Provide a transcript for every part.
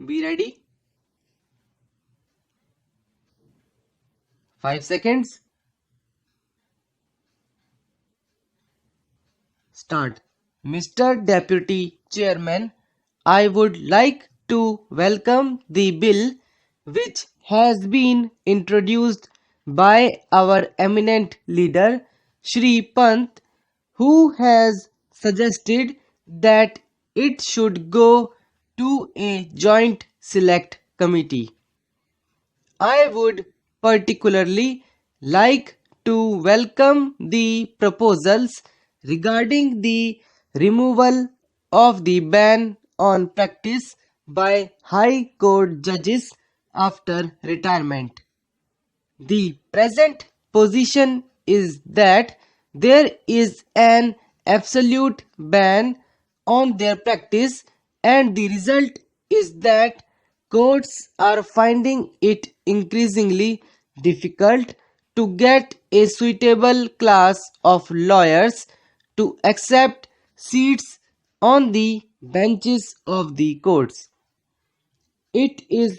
Be ready. 5 seconds. Start. Mr. Deputy Chairman, I would like to welcome the bill which has been introduced by our eminent leader Shri Pant, who has suggested that it should go to a joint select committee. I would particularly like to welcome the proposals regarding the removal of the ban on practice by High Court judges after retirement. The present position is that there is an absolute ban on their practice, and the result is that courts are finding it increasingly difficult to get a suitable class of lawyers to accept seats on the benches of the courts. It is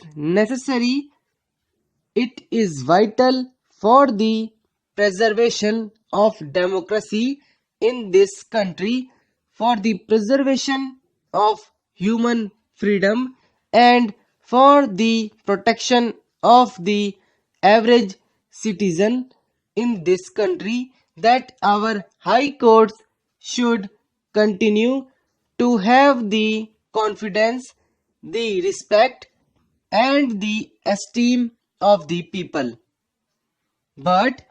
vital for the preservation of democracy in this country, for the preservation of human freedom, and for the protection of the average citizen in this country, that our high courts should continue to have the confidence, the respect, and the esteem of the people. But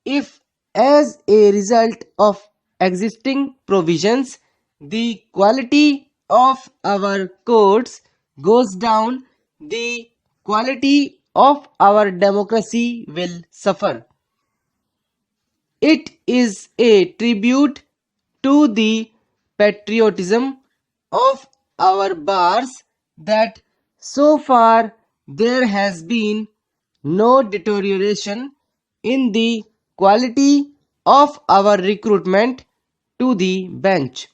if, as a result of existing provisions, the quality of our courts goes down, the quality of our democracy will suffer. It is a tribute to the patriotism of our bars that so far there has been no deterioration in the quality of our recruitment to the bench.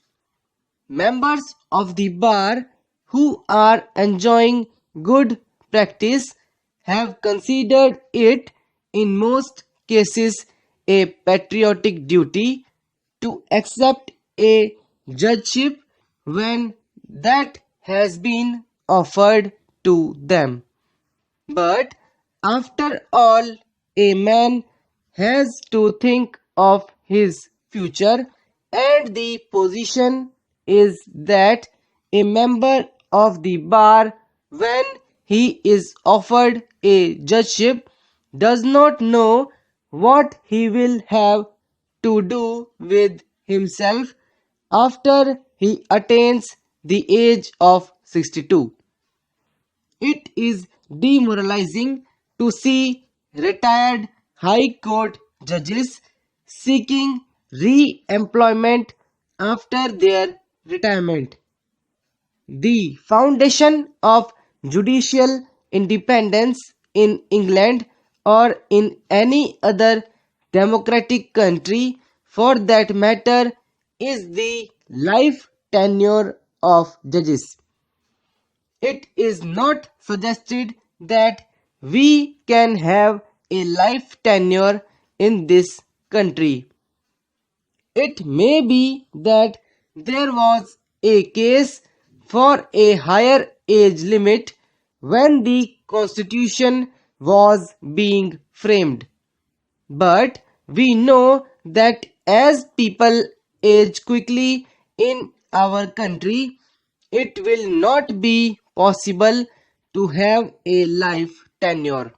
Members of the bar who are enjoying good practice have considered it in most cases a patriotic duty to accept a judgeship when that has been offered to them. But after all, a man has to think of his future, and the position is that a member of the bar, when he is offered a judgeship, does not know what he will have to do with himself after he attains the age of 62. It is demoralizing to see retired High Court judges seeking re-employment after their retirement. The foundation of judicial independence in England or in any other democratic country for that matter is the life tenure of judges. It is not suggested that we can have a life tenure in this country. It may be that there was a case for a higher age limit when the constitution was being framed. But we know that as people age quickly in our country, it will not be possible to have a life tenure.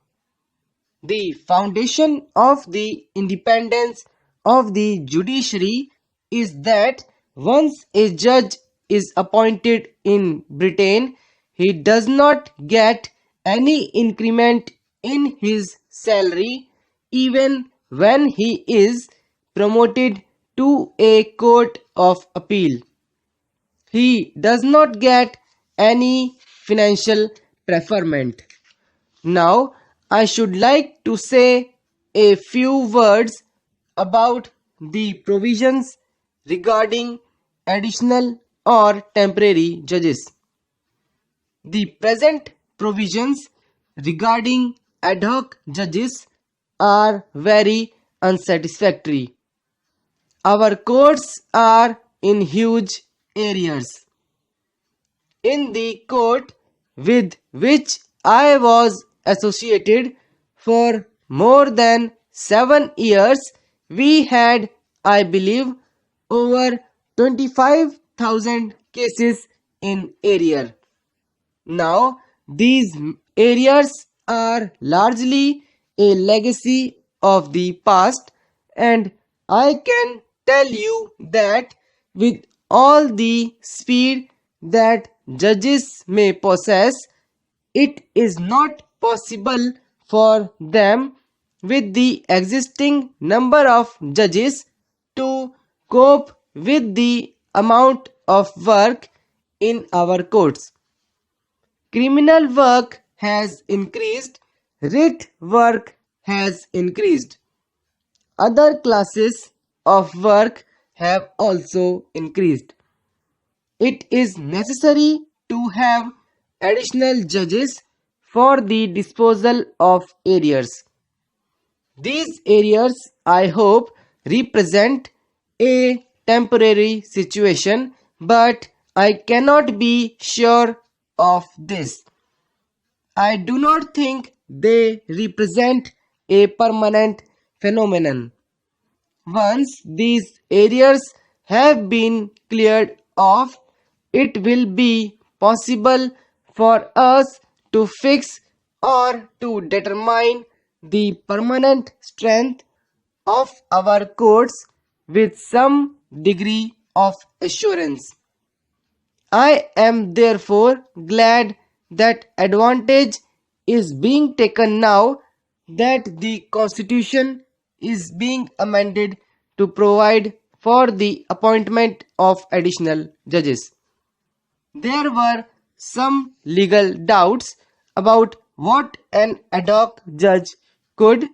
The foundation of the independence of the judiciary is that once a judge is appointed in Britain, he does not get any increment in his salary even when he is promoted to a court of appeal. He does not get any financial preferment. Now, I should like to say a few words about the provisions regarding additional or temporary judges. The present provisions regarding ad hoc judges are very unsatisfactory. Our courts are in huge areas. In the court with which I was associated for more than 7 years, we had, I believe, over 25,000 cases in area. Now, these areas are largely a legacy of the past, and I can tell you that with all the speed that judges may possess, it is not possible for them with the existing number of judges to cope with the amount of work in our courts. Criminal work has increased, writ work has increased. Other classes of work have also increased. It is necessary to have additional judges for the disposal of arrears. These arrears, I hope, represent a temporary situation, but I cannot be sure of this. I do not think they represent a permanent phenomenon. Once these areas have been cleared off, it will be possible for us to fix or to determine the permanent strength of our courts with some degree of assurance. I am therefore glad that advantage is being taken now that the Constitution is being amended to provide for the appointment of additional judges. There were some legal doubts about what an ad hoc judge could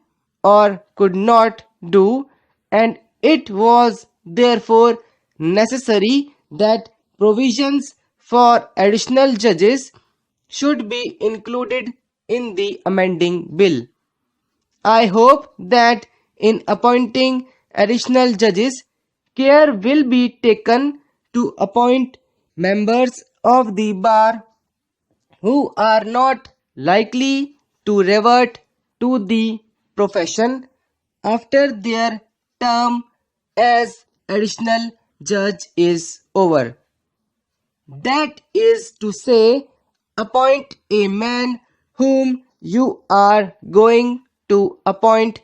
or could not do, and it was therefore necessary that provisions for additional judges should be included in the amending bill. I hope that in appointing additional judges, care will be taken to appoint members of the bar who are not likely to revert to the profession after their term as additional judge is over. That is to say, appoint a man whom you are going to appoint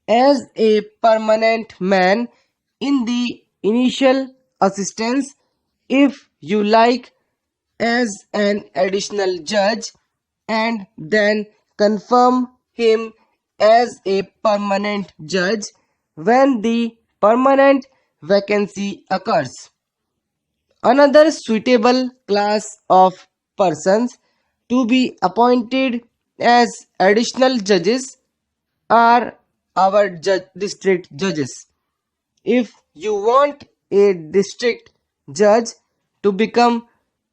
as a permanent man in the initial assistance, if you like, as an additional judge, and then confirm him as a permanent judge when the permanent vacancy occurs. Another suitable class of persons to be appointed as additional judges are our district judges. If you want a district judge to become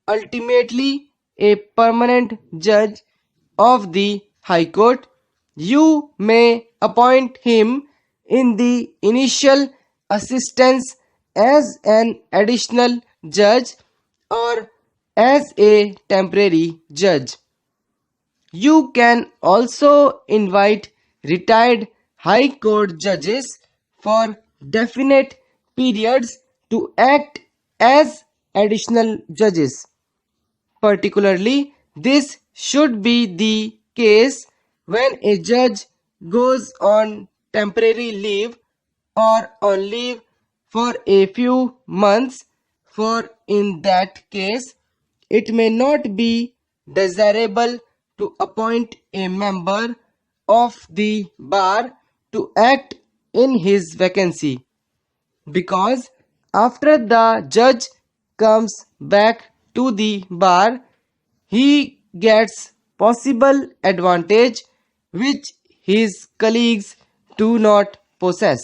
ultimately a permanent judge of the High Court, you may appoint him in the initial assistance as an additional judge or as a temporary judge. You can also invite retired High Court judges for definite periods to act as additional judges. Particularly, this should be the case when a judge goes on temporary leave or on leave for a few months, for in that case, it may not be desirable to appoint a member of the bar to act in his vacancy, because after the judge comes back to the bar, he gets possible advantage which his colleagues do not possess.